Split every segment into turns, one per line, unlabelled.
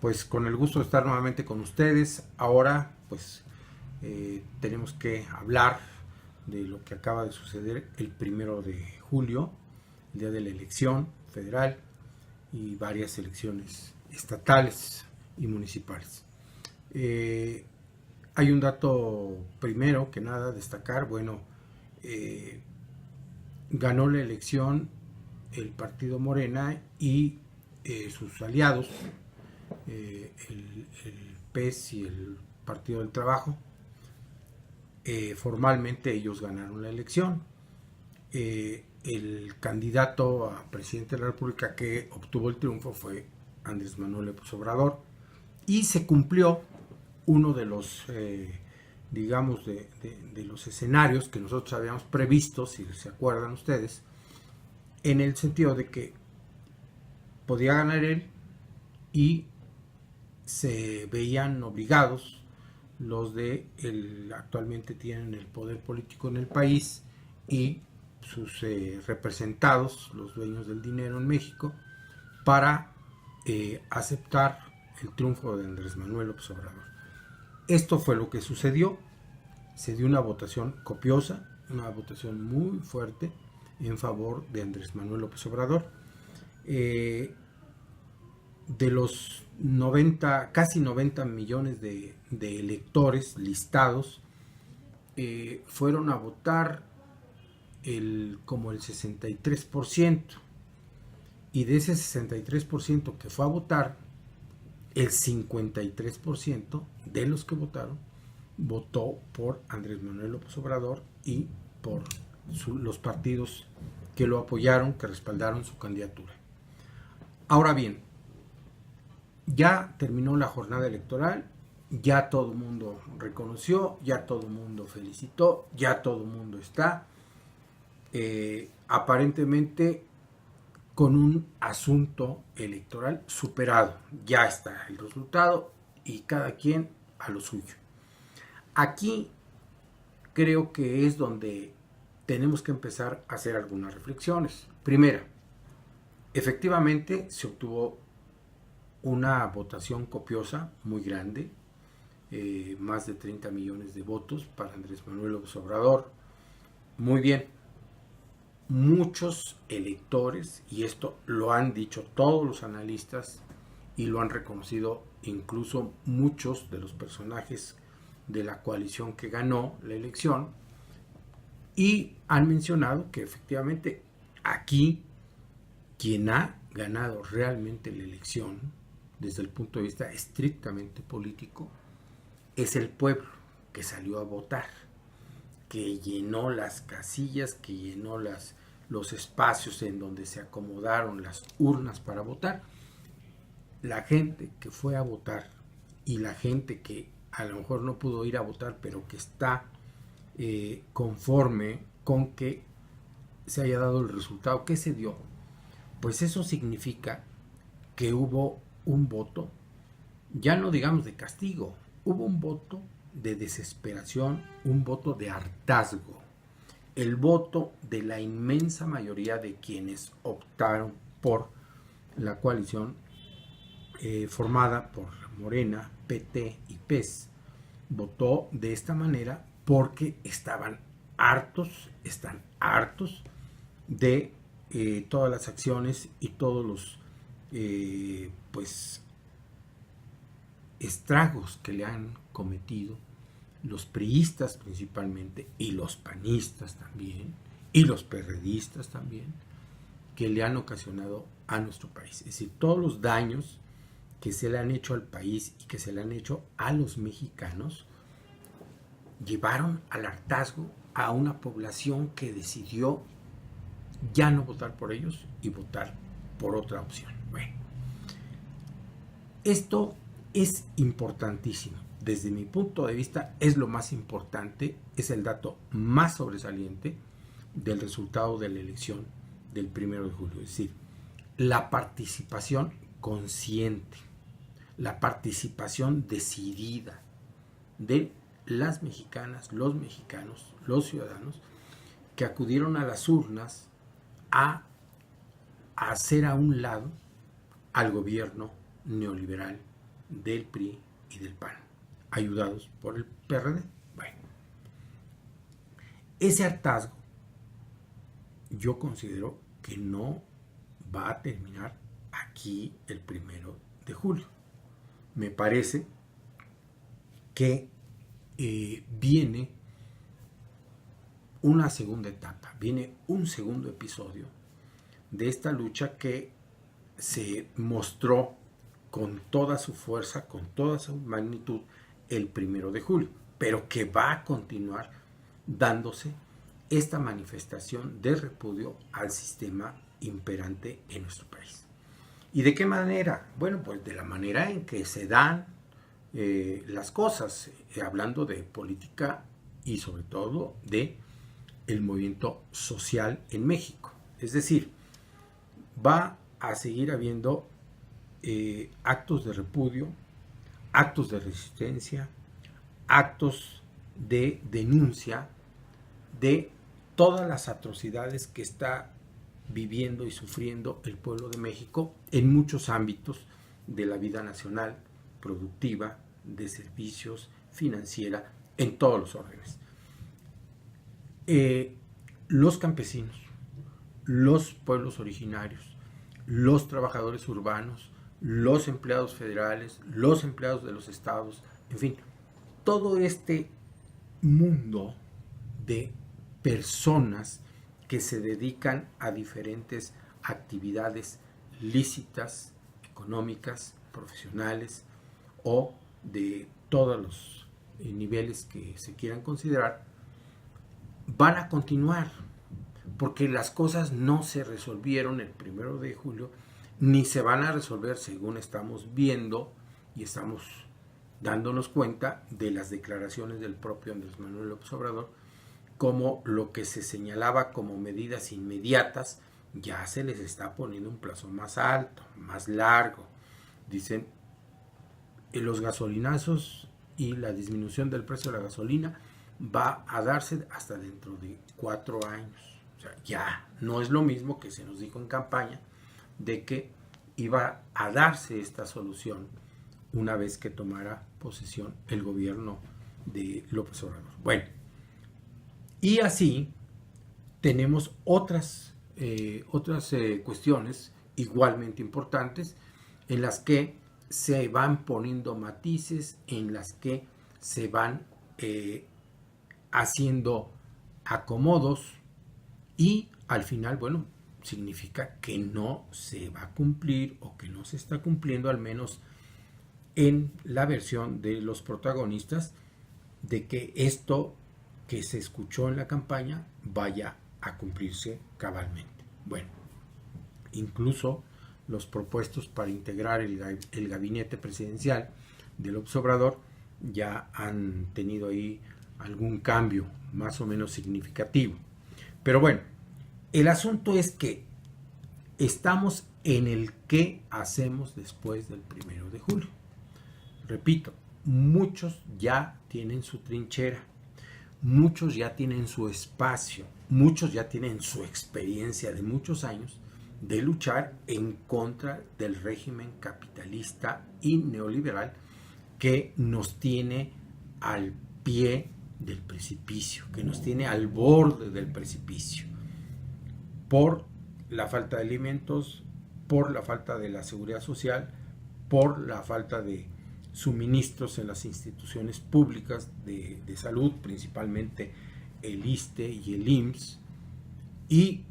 Pues con el gusto de estar nuevamente con ustedes. Ahora, pues tenemos que hablar de lo que acaba de suceder el 1 de julio, el día de la elección federal y varias elecciones estatales y municipales. Hay un dato primero que nada a destacar. Bueno, ganó la elección el partido Morena y sus aliados, el PES y el Partido del Trabajo. Formalmente ellos ganaron la elección. El candidato a presidente de la República que obtuvo el triunfo fue Andrés Manuel López Obrador, y se cumplió uno de los, digamos, de los escenarios que nosotros habíamos previsto, si se acuerdan ustedes, en el sentido de que podía ganar él y se veían obligados los de actualmente tienen el poder político en el país y sus representados, los dueños del dinero en México, para aceptar el triunfo de Andrés Manuel López Obrador. Esto fue lo que sucedió. Se dio una votación copiosa, una votación muy fuerte en favor de Andrés Manuel López Obrador. De los 90, casi 90 millones de electores listados, fueron a votar como el 63%, y de ese 63% que fue a votar, el 53% de los que votaron votó por Andrés Manuel López Obrador y por los partidos que lo apoyaron, que respaldaron su candidatura. Ahora bien, ya terminó la jornada electoral, ya todo el mundo reconoció, ya todo el mundo felicitó, ya todo el mundo está aparentemente con un asunto electoral superado. Ya está el resultado y cada quien a lo suyo. Aquí creo que es donde tenemos que empezar a hacer algunas reflexiones. Primera, efectivamente se obtuvo una votación copiosa muy grande, más de 30 millones de votos para Andrés Manuel López Obrador. Muy bien, muchos electores, y esto lo han dicho todos los analistas y lo han reconocido incluso muchos de los personajes de la coalición que ganó la elección, y han mencionado que efectivamente aquí quien ha ganado realmente la elección desde el punto de vista estrictamente político es el pueblo, que salió a votar, que llenó las casillas, que llenó los espacios en donde se acomodaron las urnas para votar. La gente que fue a votar y la gente que a lo mejor no pudo ir a votar, pero que está conforme con que se haya dado el resultado que se dio, pues eso significa que hubo un voto, ya no digamos de castigo, hubo un voto de desesperación, un voto de hartazgo, el voto de la inmensa mayoría de quienes optaron por la coalición formada por Morena, PT y PES. Votó de esta manera porque están hartos de todas las acciones y todos los pues estragos que le han cometido los priistas principalmente, y los panistas también, y los perredistas también, que le han ocasionado a nuestro país. Es decir, todos los daños que se le han hecho al país y que se le han hecho a los mexicanos llevaron al hartazgo a una población que decidió ya no votar por ellos y votar por otra opción. Bueno, esto es importantísimo. Desde mi punto de vista es lo más importante, es el dato más sobresaliente del resultado de la elección del 1 de julio. Es decir, la participación consciente, la participación decidida de las mexicanas, los mexicanos, los ciudadanos que acudieron a las urnas a hacer a un lado al gobierno neoliberal del PRI y del PAN, ayudados por el PRD. Bueno, ese hartazgo yo considero que no va a terminar aquí el 1 de julio. Me parece que viene una segunda etapa, viene un segundo episodio de esta lucha que se mostró con toda su fuerza, con toda su magnitud el 1 de julio, pero que va a continuar dándose esta manifestación de repudio al sistema imperante en nuestro país. ¿Y de qué manera? Bueno, pues de la manera en que se dan las cosas, hablando de política y sobre todo de el movimiento social en México. Es decir, va a seguir habiendo actos de repudio, actos de resistencia, actos de denuncia de todas las atrocidades que está viviendo y sufriendo el pueblo de México en muchos ámbitos de la vida nacional, productiva, de servicios, financiera, en todos los órdenes. Los campesinos, los pueblos originarios, los trabajadores urbanos, los empleados federales, los empleados de los estados, en fin, todo este mundo de personas que se dedican a diferentes actividades lícitas, económicas, profesionales o de todos los niveles que se quieran considerar, van a continuar, porque las cosas no se resolvieron el 1 de julio, ni se van a resolver según estamos viendo y estamos dándonos cuenta de las declaraciones del propio Andrés Manuel López Obrador, como lo que se señalaba como medidas inmediatas ya se les está poniendo un plazo más alto, más largo. Dicen, los gasolinazos y la disminución del precio de la gasolina va a darse hasta dentro de 4 años. O sea, ya no es lo mismo que se nos dijo en campaña de que iba a darse esta solución una vez que tomara posesión el gobierno de López Obrador. Bueno, y así tenemos otras cuestiones igualmente importantes en las que se van poniendo matices, en las que se van haciendo acomodos y al final, bueno, significa que no se va a cumplir o que no se está cumpliendo, al menos en la versión de los protagonistas, de que esto que se escuchó en la campaña vaya a cumplirse cabalmente. Bueno, incluso los propuestos para integrar el gabinete presidencial de López Obrador ya han tenido ahí algún cambio más o menos significativo. Pero bueno, el asunto es que estamos en el qué hacemos después del 1 de julio. Repito, muchos ya tienen su trinchera, muchos ya tienen su espacio, muchos ya tienen su experiencia de muchos años de luchar en contra del régimen capitalista y neoliberal que nos tiene al pie del precipicio, que nos tiene al borde del precipicio, por la falta de alimentos, por la falta de la seguridad social, por la falta de suministros en las instituciones públicas de salud, principalmente el ISSSTE y el IMSS, y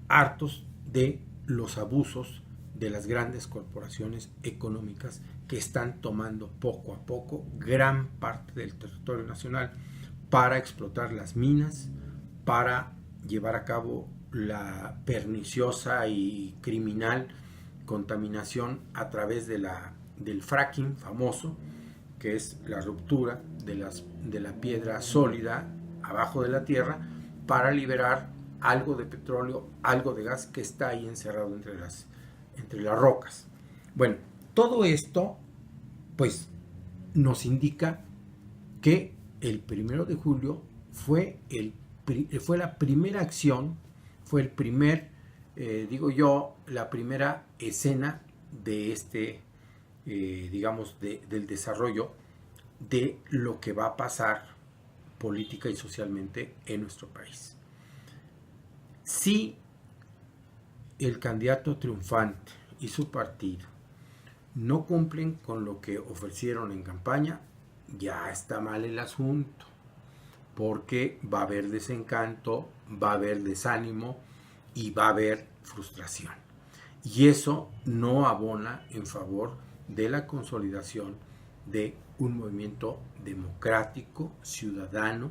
hartos de los abusos de las grandes corporaciones económicas que están tomando poco a poco gran parte del territorio nacional para explotar las minas, para llevar a cabo la perniciosa y criminal contaminación a través del fracking famoso, que es la ruptura de la piedra sólida abajo de la tierra para liberar algo de petróleo, algo de gas que está ahí encerrado entre las rocas. Bueno, todo esto pues nos indica que el 1 de julio fue la primera acción, fue el primer, la primera escena de este digamos, del desarrollo de lo que va a pasar política y socialmente en nuestro país. Si el candidato triunfante y su partido no cumplen con lo que ofrecieron en campaña, ya está mal el asunto, porque va a haber desencanto, va a haber desánimo y va a haber frustración. Y eso no abona en favor de la consolidación de un movimiento democrático, ciudadano,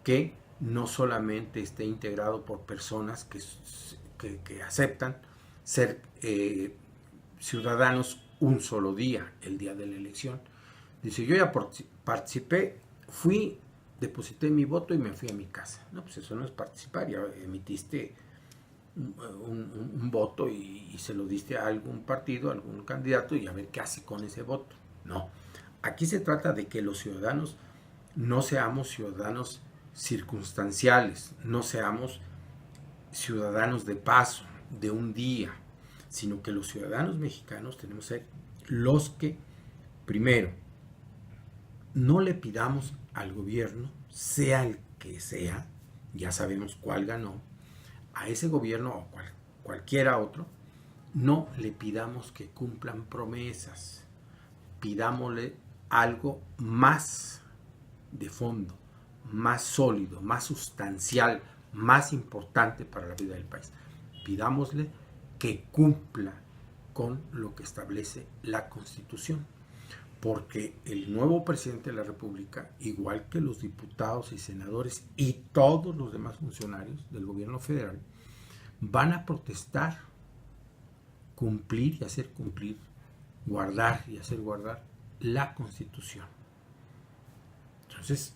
que no solamente esté integrado por personas que aceptan ser ciudadanos un solo día, el día de la elección. Dice, yo ya participé, fui, deposité mi voto y me fui a mi casa. No, pues eso no es participar, ya emitiste un voto y se lo diste a algún partido, a algún candidato y a ver qué hace con ese voto. No, aquí se trata de que los ciudadanos no seamos ciudadanos circunstanciales, no seamos ciudadanos de paso, de un día, sino que los ciudadanos mexicanos tenemos que ser los que, primero, no le pidamos al gobierno, sea el que sea, ya sabemos cuál ganó, a ese gobierno o cualquiera otro, no le pidamos que cumplan promesas, pidámosle algo más de fondo, más sólido, más sustancial, más importante para la vida del país. Pidámosle que cumpla con lo que establece la Constitución, porque el nuevo presidente de la República, igual que los diputados y senadores y todos los demás funcionarios del gobierno federal, van a protestar, cumplir y hacer cumplir, guardar y hacer guardar la Constitución. Entonces,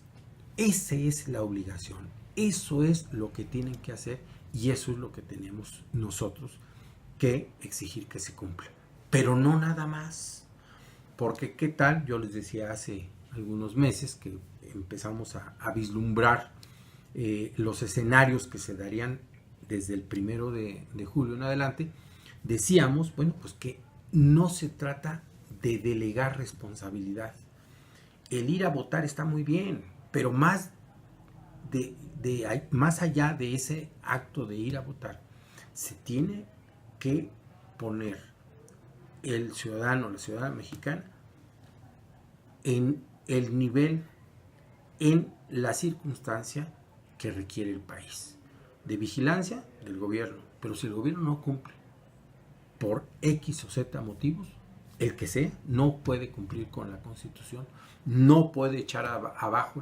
esa es la obligación, eso es lo que tienen que hacer y eso es lo que tenemos nosotros que exigir que se cumpla. Pero no nada más, porque qué tal, yo les decía hace algunos meses que empezamos a vislumbrar los escenarios que se darían desde el 1 de julio en adelante, decíamos, bueno, pues que no se trata de delegar responsabilidad. El ir a votar está muy bien, pero más allá de ese acto de ir a votar, se tiene que poner el ciudadano, la ciudadana mexicana, en el nivel, en la circunstancia que requiere el país, de vigilancia del gobierno. Pero si el gobierno no cumple por X o Z motivos, el que sea, no puede cumplir con la Constitución, no puede echar abajo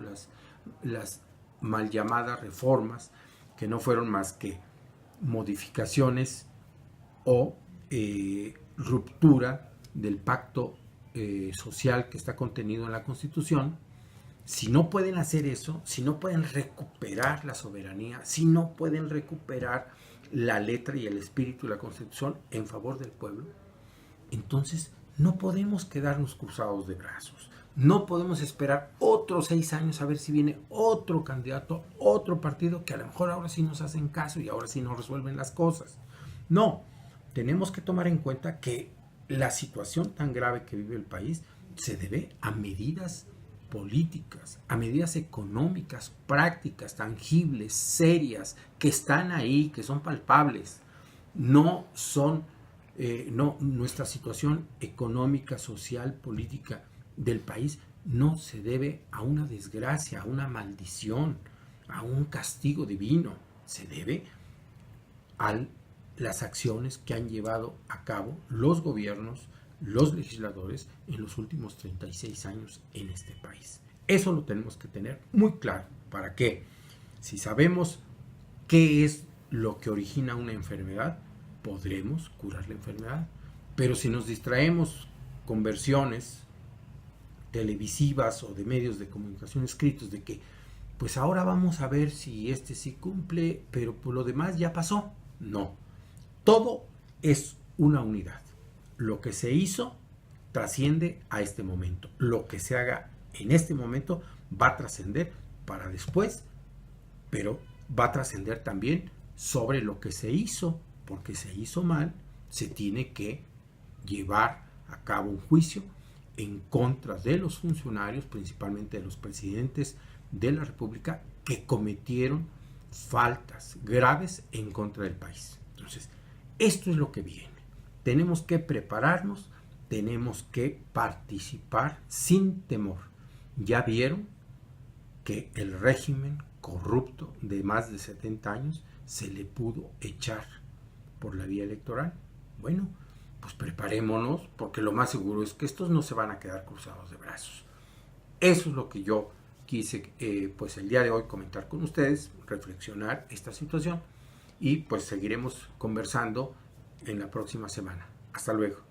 las mal llamadas reformas, que no fueron más que modificaciones o ruptura del pacto social que está contenido en la Constitución. Si no pueden hacer eso, si no pueden recuperar la soberanía, si no pueden recuperar la letra y el espíritu de la Constitución en favor del pueblo, entonces no podemos quedarnos cruzados de brazos. No podemos esperar otros 6 años a ver si viene otro candidato, otro partido, que a lo mejor ahora sí nos hacen caso y ahora sí nos resuelven las cosas. No, tenemos que tomar en cuenta que la situación tan grave que vive el país se debe a medidas políticas, a medidas económicas, prácticas, tangibles, serias, que están ahí, que son palpables. No son, nuestra situación económica, social, política del país no se debe a una desgracia, a una maldición, a un castigo divino. Se debe a las acciones que han llevado a cabo los gobiernos, los legisladores en los últimos 36 años en este país. Eso lo tenemos que tener muy claro. ¿Para qué? Si sabemos qué es lo que origina una enfermedad, podremos curar la enfermedad. Pero si nos distraemos con versiones televisivas o de medios de comunicación escritos de que pues ahora vamos a ver si este sí cumple, pero por lo demás ya pasó. No, todo es una unidad. Lo que se hizo trasciende a este momento. Lo que se haga en este momento va a trascender para después, pero va a trascender también sobre lo que se hizo, porque se hizo mal, se tiene que llevar a cabo un juicio en contra de los funcionarios, principalmente de los presidentes de la República, que cometieron faltas graves en contra del país. Entonces, esto es lo que viene. Tenemos que prepararnos, tenemos que participar sin temor. Ya vieron que el régimen corrupto de más de 70 años se le pudo echar por la vía electoral. Bueno, pues preparémonos, porque lo más seguro es que estos no se van a quedar cruzados de brazos. Eso es lo que yo quise pues el día de hoy comentar con ustedes, reflexionar esta situación, y pues seguiremos conversando en la próxima semana. Hasta luego.